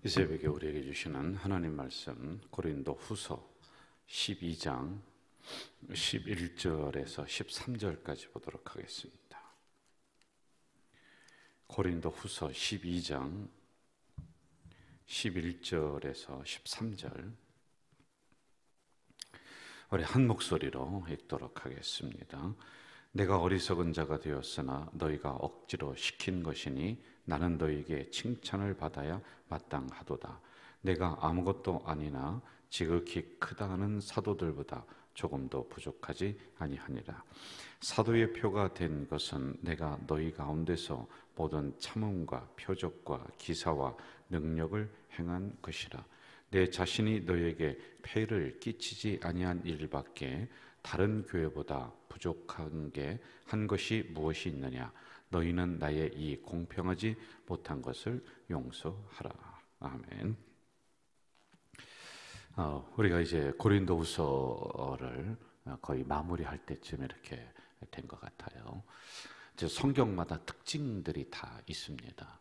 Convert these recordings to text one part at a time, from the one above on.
이 새벽에 우리에게 주시는 하나님 말씀 고린도 후서 12장 11절에서 13절까지 보도록 하겠습니다. 고린도 후서 12장 11절에서 13절 우리 한 목소리로 읽도록 하겠습니다. 내가 어리석은 자가 되었으나 너희가 억지로 시킨 것이니 나는 너희에게 칭찬을 받아야 마땅하도다. 내가 아무것도 아니나 지극히 크다 하는 사도들보다 조금도 부족하지 아니하니라. 사도의 표가 된 것은 내가 너희 가운데서 모든 참음과 표적과 기사와 능력을 행한 것이라. 내 자신이 너희에게 폐를 끼치지 아니한 일밖에 다른 교회보다 부족한 게 한 것이 무엇이 있느냐? 너희는 나의 이 공평하지 못한 것을 용서하라. 아멘. 우리가 이제 고린도후서를 거의 마무리할 때쯤 이렇게 된 것 같아요. 이제 성경마다 특징들이 다 있습니다.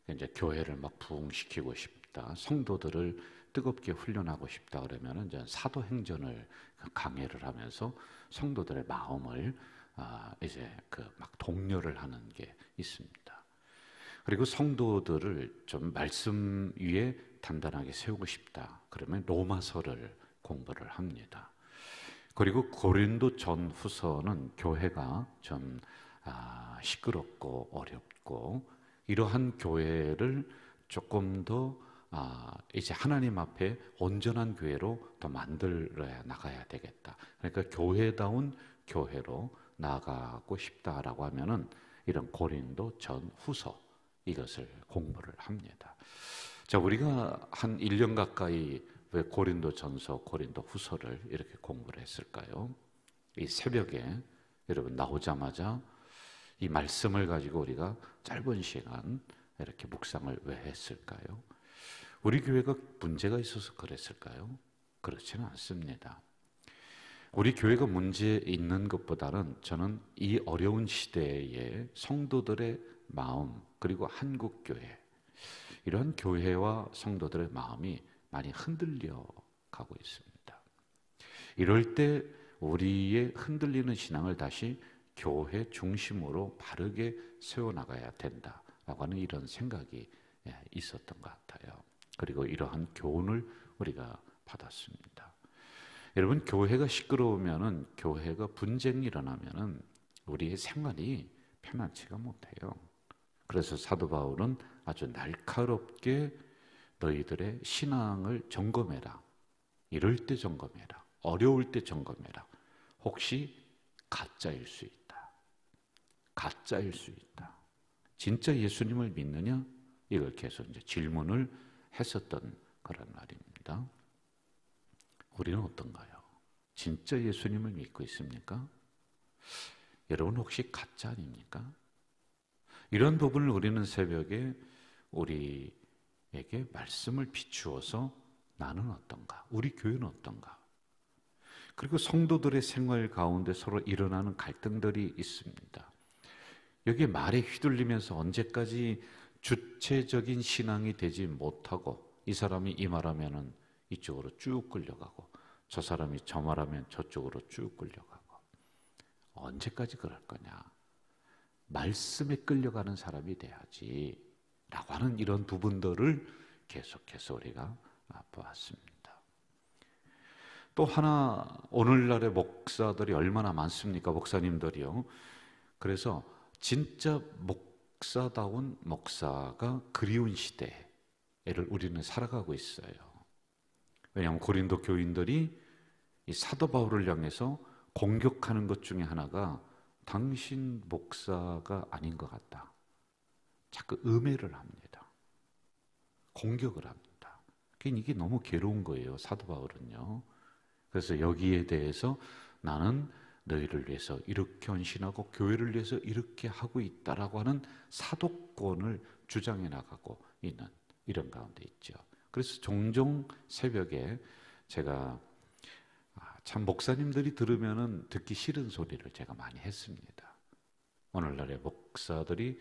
이제 교회를 막 부흥시키고 싶다, 성도들을 뜨겁게 훈련하고 싶다 그러면은 이제 사도행전을 강해를 하면서 성도들의 마음을 이제 막 독려를 하는 게 있습니다. 그리고 성도들을 좀 말씀 위에 단단하게 세우고 싶다 그러면 로마서를 공부를 합니다. 그리고 고린도 전후서는 교회가 좀 시끄럽고 어렵고 이러한 교회를 조금 더 이제 하나님 앞에 온전한 교회로 더 만들어야 나가야 되겠다. 그러니까 교회다운 교회로 나아가고 싶다라고 하면은 이런 고린도 전후서 이것을 공부를 합니다. 자, 우리가 한 1년 가까이 왜 고린도 전서, 고린도 후서를 이렇게 공부를 했을까요? 이 새벽에 여러분 나오자마자 이 말씀을 가지고 우리가 짧은 시간 이렇게 묵상을 왜 했을까요? 우리 교회가 문제가 있어서 그랬을까요? 그렇지는 않습니다. 우리 교회가 문제 있는 것보다는 저는 이 어려운 시대에 성도들의 마음 그리고 한국 교회 이런 교회와 성도들의 마음이 많이 흔들려 가고 있습니다. 이럴 때 우리의 흔들리는 신앙을 다시 교회 중심으로 바르게 세워나가야 된다라고 하는 이런 생각이 있었던 것 같아요. 그리고 이러한 교훈을 우리가 받았습니다. 여러분, 교회가 시끄러우면은, 교회가 분쟁이 일어나면은 우리의 생활이 편안치가 못해요. 그래서 사도 바울은 아주 날카롭게 너희들의 신앙을 점검해라. 이럴 때 점검해라. 어려울 때 점검해라. 혹시 가짜일 수 있다. 가짜일 수 있다. 진짜 예수님을 믿느냐? 이걸 계속 이제 질문을 했었던 그런 말입니다. 우리는 어떤가요? 진짜 예수님을 믿고 있습니까? 여러분 혹시 가짜 아닙니까? 이런 부분을 우리는 새벽에 우리에게 말씀을 비추어서 나는 어떤가? 우리 교회는 어떤가? 그리고 성도들의 생활 가운데 서로 일어나는 갈등들이 있습니다. 여기에 말에 휘둘리면서 언제까지 주체적인 신앙이 되지 못하고 이 사람이 이 말하면은 이쪽으로 쭉 끌려가고 저 사람이 저 말하면 저쪽으로 쭉 끌려가고 언제까지 그럴 거냐? 말씀에 끌려가는 사람이 돼야지 라고 하는 이런 부분들을 계속해서 우리가 보았습니다. 또 하나, 오늘날의 목사들이 얼마나 많습니까? 목사님들이요. 그래서 진짜 목사다운 목사가 그리운 시대를 우리는 살아가고 있어요. 왜냐하면 고린도 교인들이 이 사도 바울을 향해서 공격하는 것 중에 하나가 당신 목사가 아닌 것 같다. 자꾸 음해를 합니다. 공격을 합니다. 이게 너무 괴로운 거예요, 사도 바울은요. 그래서 여기에 대해서 나는 너희를 위해서 이렇게 헌신하고 교회를 위해서 이렇게 하고 있다라고 하는 사도권을 주장해 나가고 있는 이런 가운데 있죠. 그래서 종종 새벽에 제가 참 목사님들이 들으면은 듣기 싫은 소리를 제가 많이 했습니다. 오늘날의 목사들이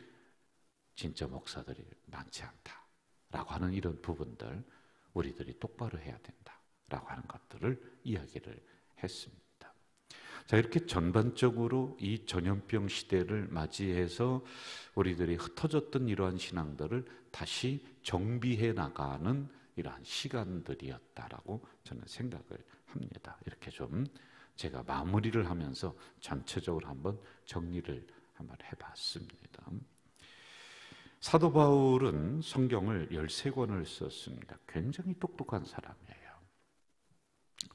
진짜 목사들이 많지 않다. 라고 하는 이런 부분들 우리들이 똑바로 해야 된다라고 하는 것들을 이야기를 했습니다. 자, 이렇게 전반적으로 이 전염병 시대를 맞이해서 우리들이 흩어졌던 이러한 신앙들을 다시 정비해 나가는 이러한 시간들이었다라고 저는 생각을 합니다. 이렇게 좀 제가 마무리를 하면서 전체적으로 한번 정리를 한번 해봤습니다. 사도 바울은 성경을 13권을 썼습니다. 굉장히 똑똑한 사람이에요.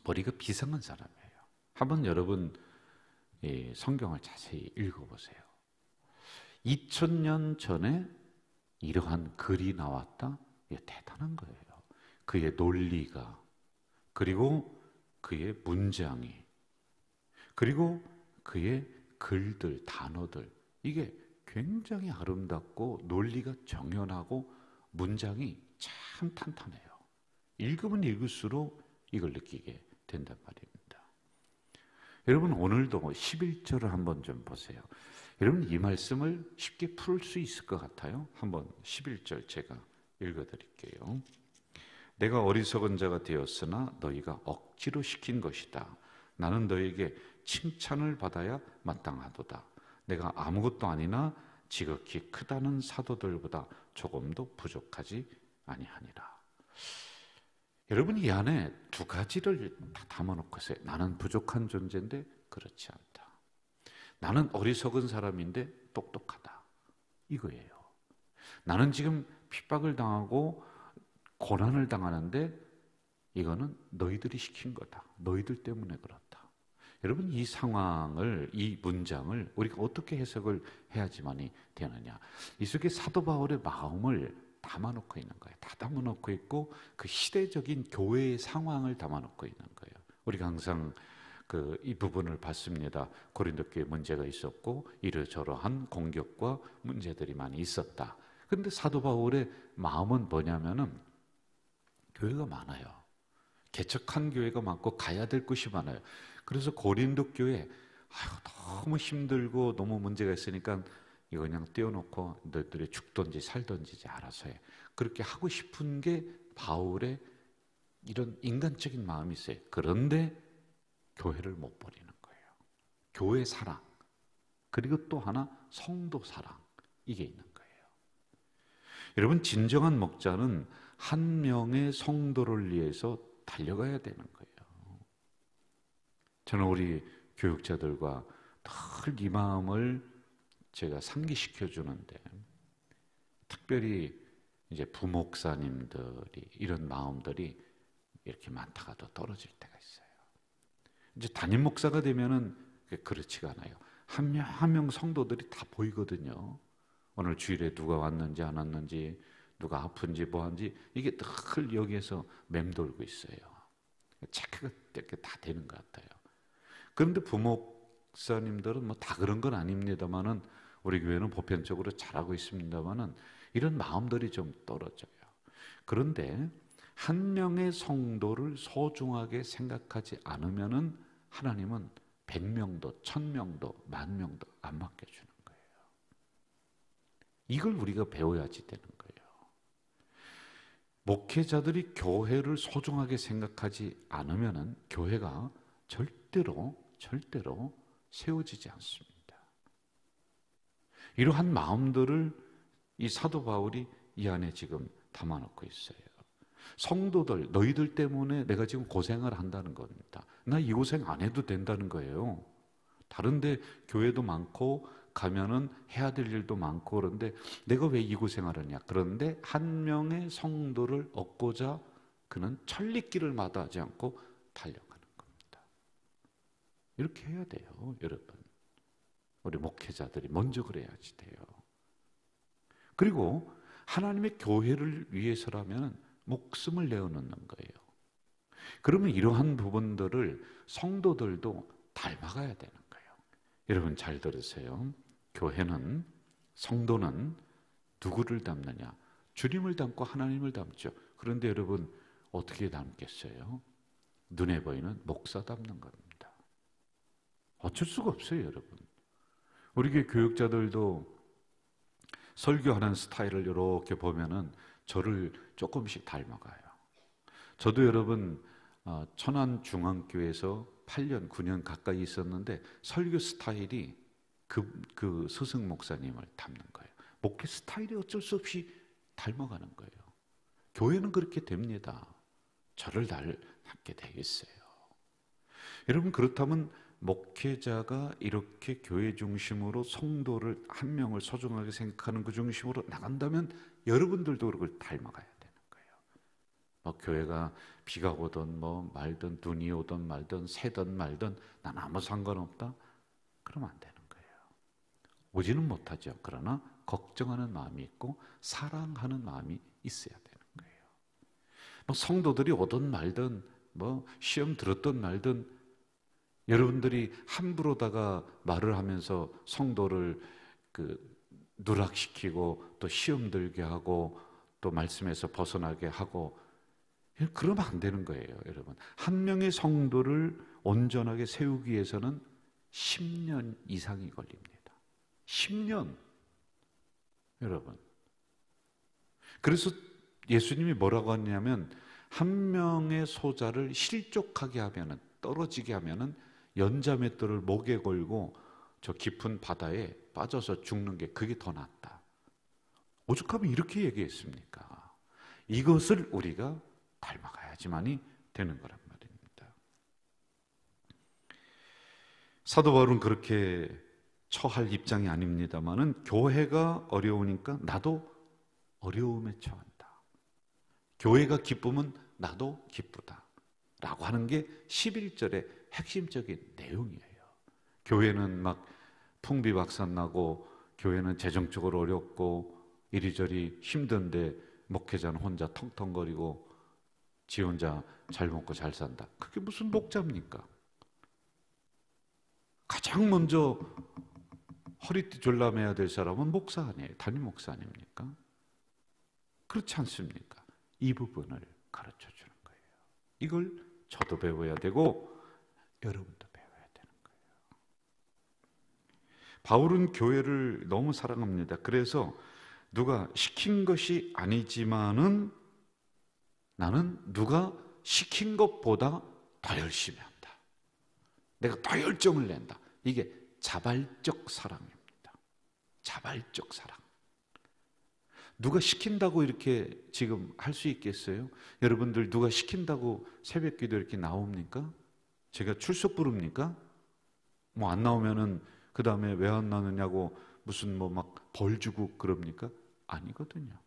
머리가 비상한 사람이에요. 한번 여러분 이 성경을 자세히 읽어보세요. 2000년 전에 이러한 글이 나왔다? 이게 대단한 거예요. 그의 논리가, 그리고 그의 문장이, 그리고 그의 글들, 단어들, 이게 굉장히 아름답고 논리가 정연하고 문장이 참 탄탄해요. 읽으면 읽을수록 이걸 느끼게 된단 말입니다. 여러분 오늘도 11절을 한번 좀 보세요. 여러분 이 말씀을 쉽게 풀 수 있을 것 같아요. 한번 11절 제가 읽어드릴게요. 내가 어리석은 자가 되었으나 너희가 억지로 시킨 것이다. 나는 너에게 칭찬을 받아야 마땅하도다. 내가 아무것도 아니나 지극히 크다는 사도들보다 조금도 부족하지 아니하니라. 여러분 이 안에 두 가지를 다 담아놓고 있어요. 나는 부족한 존재인데 그렇지 않다. 나는 어리석은 사람인데 똑똑하다. 이거예요. 나는 지금 핍박을 당하고 고난을 당하는데 이거는 너희들이 시킨 거다. 너희들 때문에 그렇다. 여러분 이 상황을, 이 문장을 우리가 어떻게 해석을 해야지만이 되느냐. 이 속에 사도 바울의 마음을 담아놓고 있는 거예요. 다 담아놓고 있고 그 시대적인 교회의 상황을 담아놓고 있는 거예요. 우리가 항상 이 부분을 봤습니다. 고린도 교회에 문제가 있었고 이러저러한 공격과 문제들이 많이 있었다. 그런데 사도 바울의 마음은 뭐냐면은 교회가 많아요. 개척한 교회가 많고 가야 될 곳이 많아요. 그래서 고린도 교회 너무 힘들고 너무 문제가 있으니까 이거 그냥 떼어놓고 너희들이 죽든지 살든지 알아서 해. 그렇게 하고 싶은 게 바울의 이런 인간적인 마음이 있어요. 그런데 교회를 못 버리는 거예요. 교회 사랑, 그리고 또 하나 성도 사랑, 이게 있는 거예요. 여러분 진정한 목자는 한 명의 성도를 위해서 달려가야 되는 거예요. 저는 우리 교육자들과 늘 이 마음을 제가 상기시켜 주는데, 특별히 이제 부목사님들이 이런 마음들이 이렇게 많다가도 떨어질 때가 있어요. 이제 담임 목사가 되면은 그렇지가 않아요. 한 명 한 명 성도들이 다 보이거든요. 오늘 주일에 누가 왔는지 안 왔는지, 누가 아픈지 뭐한지 이게 늘 여기에서 맴돌고 있어요. 체크가 이렇게 다 되는 것 같아요. 그런데 부목사님들은 뭐 다 그런 건 아닙니다만은 우리 교회는 보편적으로 잘하고 있습니다만은 이런 마음들이 좀 떨어져요. 그런데 한 명의 성도를 소중하게 생각하지 않으면은 하나님은 100명도 1000명도 10,000명도 안 맡겨주는 거예요. 이걸 우리가 배워야지 되는 거예요. 목회자들이 교회를 소중하게 생각하지 않으면은 교회가 절대로 세워지지 않습니다. 이러한 마음들을 이 사도 바울이 이 안에 지금 담아놓고 있어요. 성도들, 너희들 때문에 내가 지금 고생을 한다는 겁니다. 나 이 고생 안 해도 된다는 거예요. 다른데 교회도 많고 가면은 해야 될 일도 많고 그런데 내가 왜 이 고생을 하냐. 그런데 한 명의 성도를 얻고자 그는 천리길을 마다하지 않고 달려가는 겁니다. 이렇게 해야 돼요, 여러분. 우리 목회자들이 먼저 그래야지 돼요. 그리고 하나님의 교회를 위해서라면 목숨을 내어놓는 거예요. 그러면 이러한 부분들을 성도들도 닮아가야 되는 거예요. 여러분 잘 들으세요. 교회는, 성도는 누구를 닮느냐? 주님을 닮고 하나님을 닮죠. 그런데 여러분 어떻게 닮겠어요? 눈에 보이는 목사 닮는 겁니다. 어쩔 수가 없어요, 여러분. 우리 교회 교육자들도 설교하는 스타일을 이렇게 보면은 저를 조금씩 닮아가요. 저도 여러분 천안중앙교회에서 8년, 9년 가까이 있었는데 설교 스타일이 그 스승 목사님을 닮는 거예요. 목회 스타일이 어쩔 수 없이 닮아가는 거예요. 교회는 그렇게 됩니다. 저를 닮게 되겠어요. 여러분, 그렇다면 목회자가 이렇게 교회 중심으로 성도를 한 명을 소중하게 생각하는 그 중심으로 나간다면 여러분들도 그걸 닮아가야 되는 거예요. 뭐 교회가 비가 오든 뭐 말든 눈이 오든 말든 새든 말든 난 아무 상관없다? 그러면 안 되는 거예요. 오지는 못하죠. 그러나 걱정하는 마음이 있고 사랑하는 마음이 있어야 되는 거예요. 뭐 성도들이 오든 말든 뭐 시험 들었든 말든 여러분들이 함부로다가 말을 하면서 성도를 누락시키고 또 시험 들게 하고 또 말씀에서 벗어나게 하고 그러면 안 되는 거예요. 여러분, 한 명의 성도를 온전하게 세우기 위해서는 10년 이상이 걸립니다. 10년. 여러분, 그래서 예수님이 뭐라고 하냐면 한 명의 소자를 실족하게 하면은, 떨어지게 하면은 연자맷돌을 목에 걸고 저 깊은 바다에 빠져서 죽는 게 그게 더 낫다. 오죽하면 이렇게 얘기했습니까? 이것을 우리가 닮아가야지만이 되는 거란 말입니다. 사도 바울은 그렇게 처할 입장이 아닙니다만은 교회가 어려우니까 나도 어려움에 처한다. 교회가 기쁘면 나도 기쁘다. 라고 하는 게 11절의 핵심적인 내용이에요. 교회는 막 풍비박산나고 교회는 재정적으로 어렵고 이리저리 힘든데 목회자는 혼자 텅텅거리고 지 혼자 잘 먹고 잘 산다. 그게 무슨 목자입니까? 가장 먼저 허리띠 졸라매야 될 사람은 목사 아니에요? 담임 목사 아닙니까? 그렇지 않습니까? 이 부분을 가르쳐 주는 거예요. 이걸 저도 배워야 되고 여러분도 배워야 되는 거예요. 바울은 교회를 너무 사랑합니다. 그래서 누가 시킨 것이 아니지만은 나는 누가 시킨 것보다 더 열심히 한다. 내가 더 열정을 낸다. 이게 자발적 사랑입니다. 자발적 사랑. 누가 시킨다고 이렇게 지금 할 수 있겠어요? 여러분들 누가 시킨다고 새벽기도 이렇게 나옵니까? 제가 출석 부릅니까? 뭐 안 나오면은 그 다음에 왜 안 나느냐고 무슨 뭐 막 벌 주고 그럽니까? 아니거든요.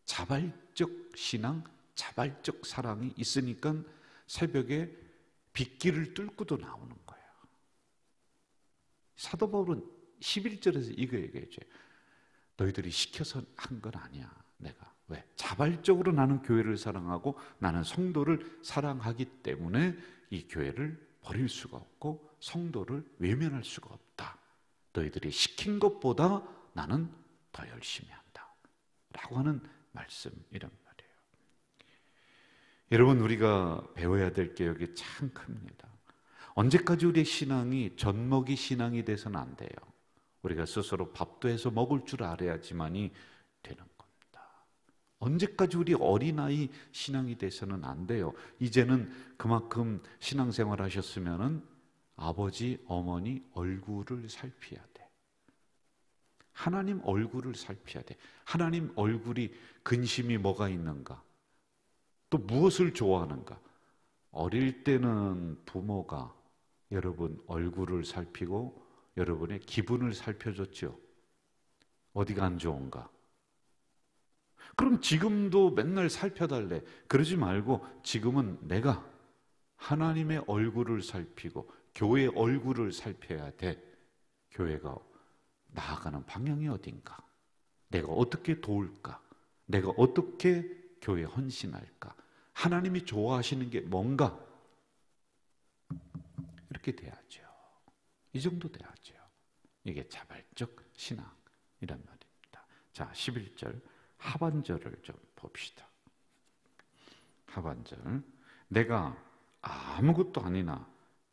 자발적 신앙, 자발적 사랑이 있으니까 새벽에 빗길을 뚫고도 나오는 거예요. 사도 바울은 11절에서 이거 얘기해줘요. 너희들이 시켜서 한 건 아니야. 내가 왜? 자발적으로 나는 교회를 사랑하고 나는 성도를 사랑하기 때문에 이 교회를 버릴 수가 없고 성도를 외면할 수가 없다. 너희들이 시킨 것보다 나는 더 열심히 한다. 라고 하는 말씀이란 말이에요. 여러분, 우리가 배워야 될 게 여기 참 큽니다. 언제까지 우리의 신앙이 젖먹이 신앙이 돼서는 안 돼요. 우리가 스스로 밥도 해서 먹을 줄 알아야지만이 되는 겁니다. 언제까지 우리 어린아이 신앙이 돼서는 안 돼요. 이제는 그만큼 신앙생활 하셨으면은 아버지, 어머니 얼굴을 살펴야 돼. 하나님 얼굴을 살펴야 돼. 하나님 얼굴이 근심이 뭐가 있는가? 또 무엇을 좋아하는가? 어릴 때는 부모가 여러분 얼굴을 살피고 여러분의 기분을 살펴줬죠. 어디가 안 좋은가? 그럼 지금도 맨날 살펴달래. 그러지 말고 지금은 내가 하나님의 얼굴을 살피고 교회의 얼굴을 살펴야 돼. 교회가 나아가는 방향이 어딘가? 내가 어떻게 도울까? 내가 어떻게 교회에 헌신할까? 하나님이 좋아하시는 게 뭔가? 이렇게 돼야죠. 이 정도 돼야죠. 이게 자발적 신앙이란 말입니다. 자, 11절 하반절을 좀 봅시다. 하반절. 내가 아무것도 아니나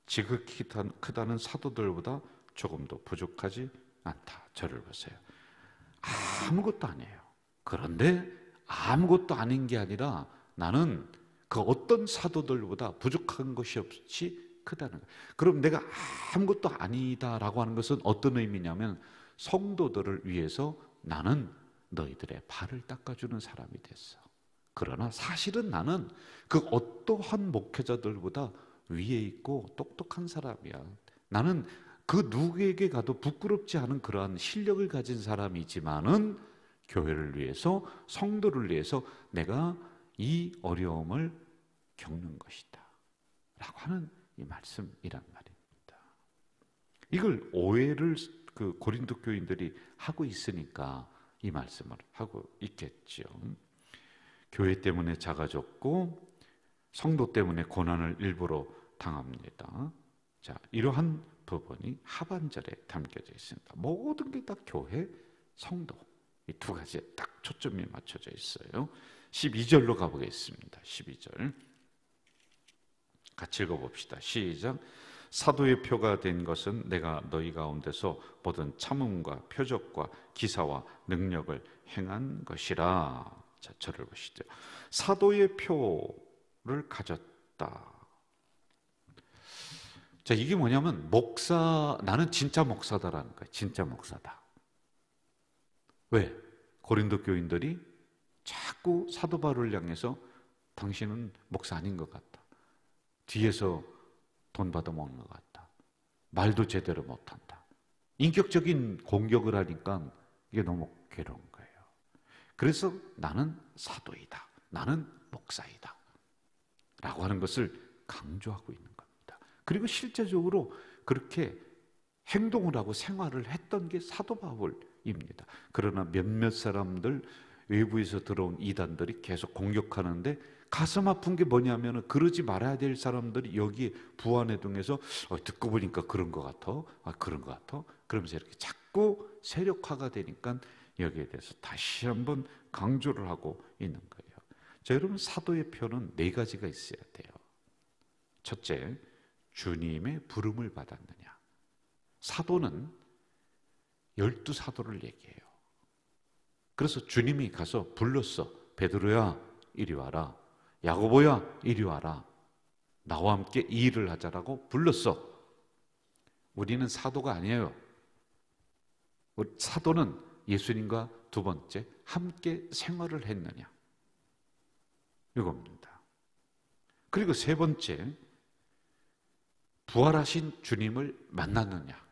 지극히 크다는 사도들보다 조금도 부족하지 않다. 저를 보세요. 아무것도 아니에요. 그런데 아무것도 아닌 게 아니라 나는 그 어떤 사도들보다 부족한 것이 없이 크다는 거예요. 그럼 내가 아무것도 아니다라고 하는 것은 어떤 의미냐면 성도들을 위해서 나는 너희들의 발을 닦아주는 사람이 됐어. 그러나 사실은 나는 그 어떠한 목회자들보다 위에 있고 똑똑한 사람이야. 나는 그 누구에게 가도 부끄럽지 않은 그러한 실력을 가진 사람이지만은 교회를 위해서, 성도를 위해서 내가 이 어려움을 겪는 것이다 라고 하는 이 말씀이란 말입니다. 이걸 오해를 그 고린도 교인들이 하고 있으니까 이 말씀을 하고 있겠죠. 교회 때문에 작아졌고 성도 때문에 고난을 일부러 당합니다. 자, 이러한 부분이 하반절에 담겨져 있습니다. 모든 게 다 교회, 성도, 이 두 가지에 딱 초점이 맞춰져 있어요. 12절로 가보겠습니다. 12절 같이 읽어봅시다. 시작. 사도의 표가 된 것은 내가 너희 가운데서 모든 참음과 표적과 기사와 능력을 행한 것이라. 자, 저를 보시죠. 사도의 표를 가졌다. 자, 이게 뭐냐면 나는 진짜 목사다라는 거예요. 진짜 목사다. 왜? 고린도 교인들이 자꾸 사도 바울을 향해서 당신은 목사 아닌 것 같다. 뒤에서 돈 받아 먹는 것 같다. 말도 제대로 못한다. 인격적인 공격을 하니까 이게 너무 괴로운 거예요. 그래서 나는 사도이다. 나는 목사이다. 라고 하는 것을 강조하고 있는 겁니다. 그리고 실제적으로 그렇게 행동을 하고 생활을 했던 게 사도 바울입니다. 그러나 몇몇 사람들, 외부에서 들어온 이단들이 계속 공격하는데 가슴 아픈 게 뭐냐면 그러지 말아야 될 사람들이 여기 부안의 동에서 듣고 보니까 그런 것 같아. 그런 것 같아. 그러면서 이렇게 자꾸 세력화가 되니까 여기에 대해서 다시 한번 강조를 하고 있는 거예요. 자, 여러분 사도의 표는 네 가지가 있어야 돼요. 첫째, 주님의 부름을 받았느냐. 사도는 12사도를 얘기해요. 그래서 주님이 가서 불렀어. 베드로야 이리 와라. 야고보야 이리 와라. 나와 함께 이 일을 하자라고 불렀어. 우리는 사도가 아니에요. 사도는 예수님과 두 번째 함께 생활을 했느냐 이겁니다. 그리고 세 번째, 부활하신 주님을 만났느냐,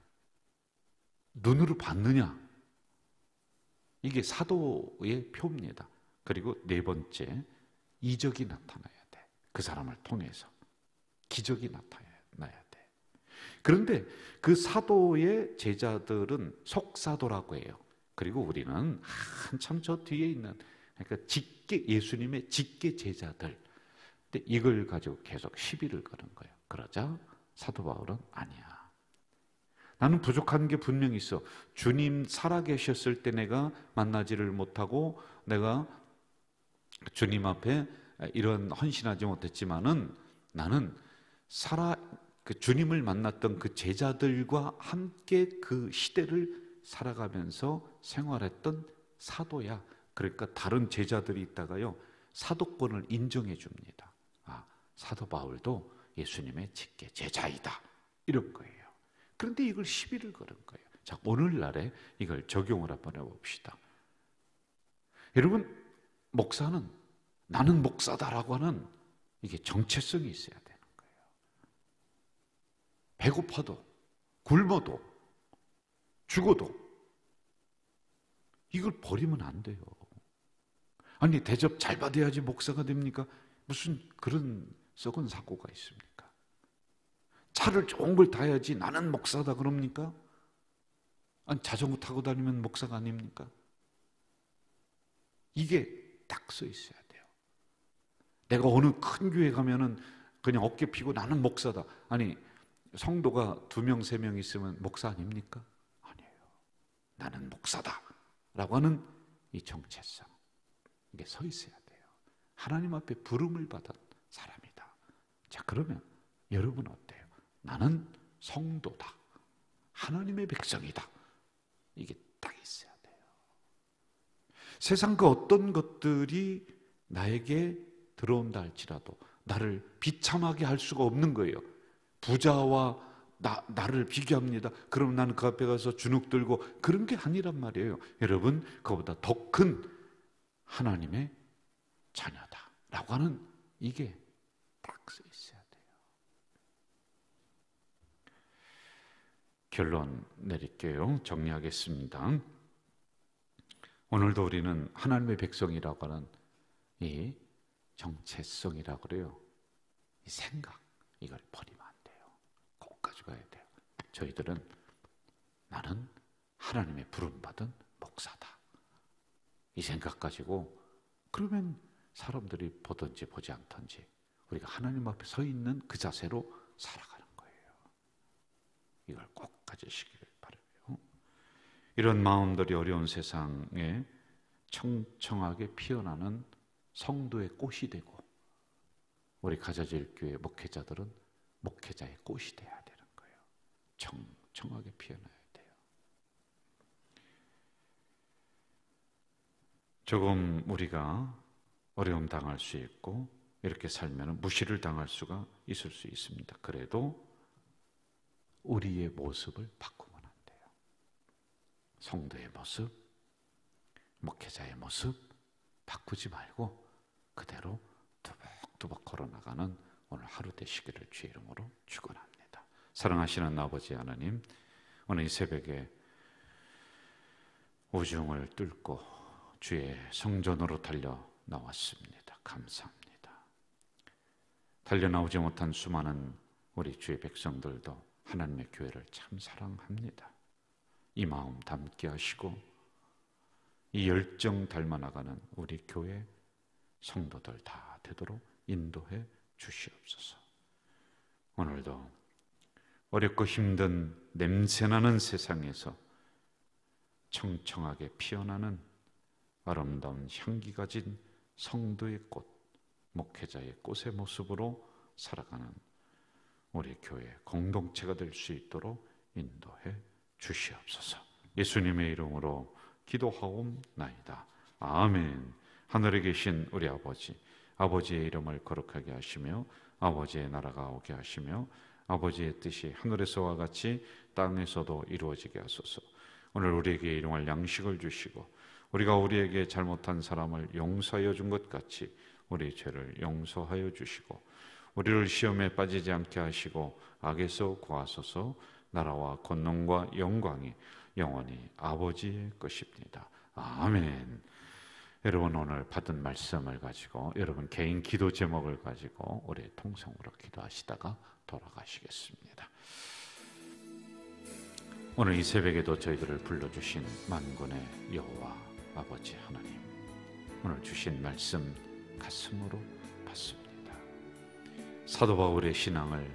눈으로 봤느냐, 이게 사도의 표입니다. 그리고 네 번째, 이적이 나타나야 돼. 그 사람을 통해서 기적이 나타나야 돼. 그런데 그 사도의 제자들은 속사도라고 해요. 그리고 우리는 한참 저 뒤에 있는, 그러니까 예수님의 직계 제자들. 근데 이걸 가지고 계속 시비를 거는 거예요. 그러자 사도 바울은 아니야. 나는 부족한 게 분명히 있어. 주님 살아계셨을 때 내가 만나지를 못하고 내가 주님 앞에 이런 헌신하지 못했지만은 나는 그 주님을 만났던 그 제자들과 함께 그 시대를 살아가면서 생활했던 사도야. 그러니까 다른 제자들이 있다가요, 사도권을 인정해 줍니다. 사도 바울도 예수님의 직계 제자이다. 이런 거예요. 그런데 이걸 시비를 거는 거예요. 자, 오늘날에 이걸 적용을 한번 해봅시다. 여러분, 목사는 나는 목사다라고 하는 이게 정체성이 있어야 되는 거예요. 배고파도, 굶어도, 죽어도 이걸 버리면 안 돼요. 아니, 대접 잘 받아야지 목사가 됩니까? 무슨 그런 썩은 사고가 있습니까? 차를 좋은 걸 타야지 나는 목사다 그럽니까? 아니, 자전거 타고 다니면 목사가 아닙니까? 이게 딱 써 있어야 돼요. 내가 어느 큰 교회 가면은 그냥 어깨 피고 나는 목사다. 아니, 성도가 2명, 3명 있으면 목사 아닙니까? 아니에요. 나는 목사다 라고 하는 이 정체성, 이게 서 있어야 돼요. 하나님 앞에 부름을 받은 사람이다. 자, 그러면 여러분 어때요? 나는 성도다. 하나님의 백성이다. 이게 딱 있어야 돼요. 세상 그 어떤 것들이 나에게 들어온다 할지라도 나를 비참하게 할 수가 없는 거예요. 부자와 나를 비교합니다. 그럼 나는 그 앞에 가서 주눅 들고 그런 게 아니란 말이에요. 여러분, 그보다 더 큰 하나님의 자녀다라고 하는 이게 딱 써 있어야 돼요. 결론 내릴게요. 정리하겠습니다. 오늘도 우리는 하나님의 백성이라고 하는 이 정체성이라고 그래요. 이 생각, 이걸 버리면 안 돼요. 꼭 가져가야 돼요. 저희들은 나는 하나님의 부름받은 목사다. 이 생각 가지고 그러면 사람들이 보든지 보지 않든지 우리가 하나님 앞에 서 있는 그 자세로 살아가는 거예요. 이걸 꼭 가지시기를 바라요. 이런 마음들이 어려운 세상에 청청하게 피어나는 성도의 꽃이 되고 우리 가자질 교회 목회자들은 목회자의 꽃이 돼야 되는 거예요. 청청하게 피어나야 돼요. 조금 우리가 어려움 당할 수 있고 이렇게 살면 무시를 당할 수가 있을 수 있습니다. 그래도 우리의 모습을 바꾸면 안 돼요. 성도의 모습, 목회자의 모습 바꾸지 말고 그대로 두벅두벅 걸어나가는 오늘 하루 되시기를 주의 이름으로 축원합니다. 사랑하시는 아버지 하나님, 오늘 이 새벽에 우중을 뚫고 주의 성전으로 달려 나왔습니다. 감사합니다. 달려나오지 못한 수많은 우리 주의 백성들도 하나님의 교회를 참 사랑합니다. 이 마음 담게 하시고 이 열정 닮아나가는 우리 교회 성도들 다 되도록 인도해 주시옵소서. 오늘도 어렵고 힘든 냄새나는 세상에서 청청하게 피어나는 아름다운 향기 가진 성도의 꽃, 목회자의 꽃의 모습으로 살아가는 우리 교회 공동체가 될 수 있도록 인도해 주시옵소서. 예수님의 이름으로 기도하옵나이다. 아멘. 하늘에 계신 우리 아버지, 아버지의 이름을 거룩하게 하시며 아버지의 나라가 오게 하시며 아버지의 뜻이 하늘에서와 같이 땅에서도 이루어지게 하소서. 오늘 우리에게 일용할 양식을 주시고 우리가 우리에게 잘못한 사람을 용서하여 준 것 같이 우리 죄를 용서하여 주시고 우리를 시험에 빠지지 않게 하시고 악에서 구하소서. 나라와 권능과 영광이 영원히 아버지의 것입니다. 아멘. 여러분, 오늘 받은 말씀을 가지고 여러분 개인 기도 제목을 가지고 우리 통성으로 기도하시다가 돌아가시겠습니다. 오늘 이 새벽에도 저희들을 불러주신 만군의 여호와 아버지 하나님, 오늘 주신 말씀 가슴으로 받습니다. 사도 바울의 신앙을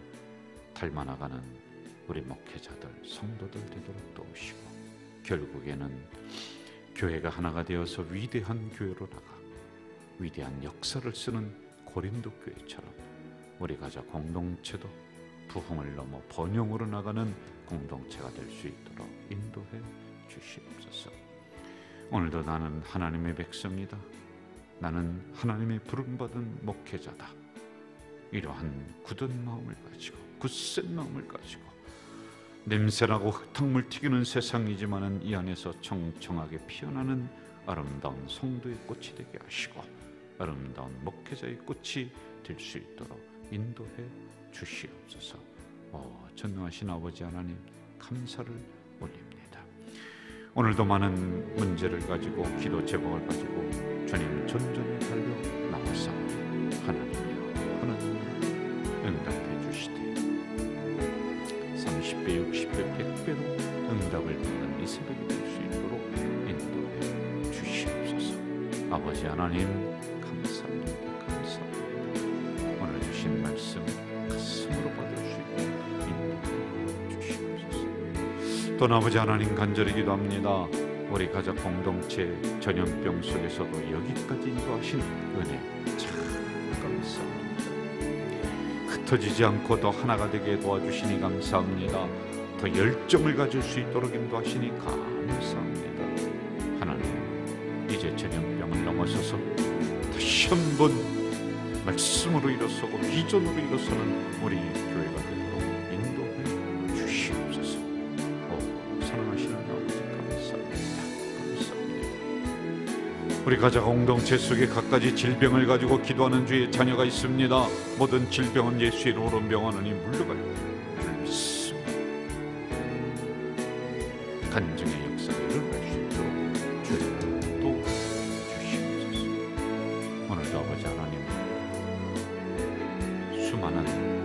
닮아나가는 우리 목회자들, 성도들 되도록 도우시고 결국에는 교회가 하나가 되어서 위대한 교회로 나가 위대한 역사를 쓰는 고린도 교회처럼 우리 가자 공동체도 부흥을 넘어 번영으로 나가는 공동체가 될 수 있도록 인도해 주시옵소서. 오늘도 나는 하나님의 백성이다. 나는 하나님의 부름받은 목회자다. 이러한 굳은 마음을 가지고 굳센 마음을 가지고 냄새나고 흙탕물 튀기는 세상이지만은 이 안에서 청청하게 피어나는 아름다운 성도의 꽃이 되게 하시고 아름다운 목회자의 꽃이 될 수 있도록 인도해 주시옵소서. 전능하신 아버지 하나님, 감사를 올립니다. 오늘도 많은 문제를 가지고 기도 제목을 가지고 주님 전전에 달려 나왔사오니 하나님이여, 하나님이여 응답해 주시되 30배, 60배, 100배로 응답을 받는 이 새벽이 될 수 있도록 인도해 주시옵소서. 아버지 하나님, 감사합니다. 감사합니다. 오늘 주신 말씀 가슴으로 받을 수 있도록 인도해 주시옵소서. 또 아버지 하나님, 간절히 기도합니다. 우리 가족 공동체 전염병 속에서도 여기까지 인도하신 은혜 참 감사합니다. 흩어지지 않고 더 하나가 되게 도와주시니 감사합니다. 더 열정을 가질 수 있도록 인도하시니 감사합니다. 하나님, 이제 전염병 다시 한번 말씀으로 일어서고 비전으로 일어서는 우리 교회가 되도록 인도해 주시옵소서. 사랑하시는 아버지 감사합니다. 우리 가족 공동체 속에 갖가지 질병을 가지고 기도하는 주의 자녀가 있습니다. 모든 질병은 예수의 이름으로 명하노니 물러갈 줄 믿습니다. 간증의 역사를 일어날 수 있도록 주의 도와주시옵소서. 오늘도 아버지 하나님 수많은